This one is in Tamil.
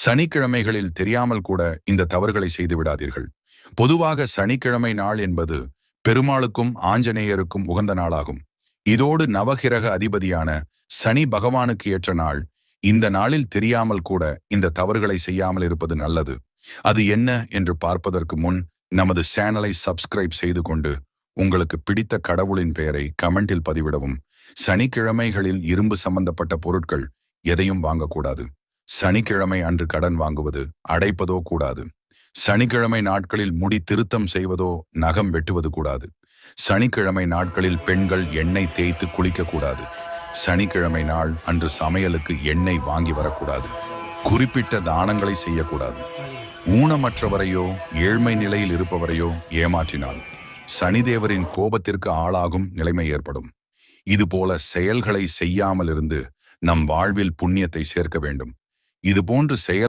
சனிக்கிழமைகளில் தெரியாமல் கூட இந்த தவறுகளை செய்து விடாதீர்கள். பொதுவாக சனிக்கிழமை நாள் என்பது பெருமாளுக்கும் ஆஞ்சநேயருக்கும் உகந்த நாளாகும். இதோடு நவகிரக அதிபதியான சனி பகவானுக்கு ஏற்ற நாள். இந்த நாளில் தெரியாமல் கூட இந்த தவறுகளை செய்யாமல் இருப்பது நல்லது. அது என்ன என்று பார்ப்பதற்கு முன் நமது சேனலை சப்ஸ்கிரைப் செய்து கொண்டு உங்களுக்கு பிடித்த கடவுளின் பெயரை கமெண்டில் பதிவிடவும். சனிக்கிழமைகளில் இரும்பு சம்பந்தப்பட்ட பொருட்கள் எதையும் வாங்கக்கூடாது. சனிக்கிழமை அன்று கடன் வாங்குவது, அடைப்பதோ கூடாது. சனிக்கிழமை நாட்களில் முடி திருத்தம் செய்வதோ நகம் வெட்டுவது கூடாது. சனிக்கிழமை நாட்களில் பெண்கள் எண்ணெய் தேய்த்து குளிக்க கூடாது. சனிக்கிழமை நாள் அன்று சமையலுக்கு எண்ணெய் வாங்கி வரக்கூடாது. குறிப்பிட்ட தானங்களை செய்யக்கூடாது. ஊனமற்றவரையோ ஏழ்மை நிலையில் இருப்பவரையோ ஏமாற்றினால் சனிதேவரின் கோபத்திற்கு ஆளாகும் நிலைமை ஏற்படும். இதுபோல செயல்களை செய்யாமல் இருந்து நம் வாழ்வில் புண்ணியத்தை சேர்க்க வேண்டும். இதுபோன்று செயல்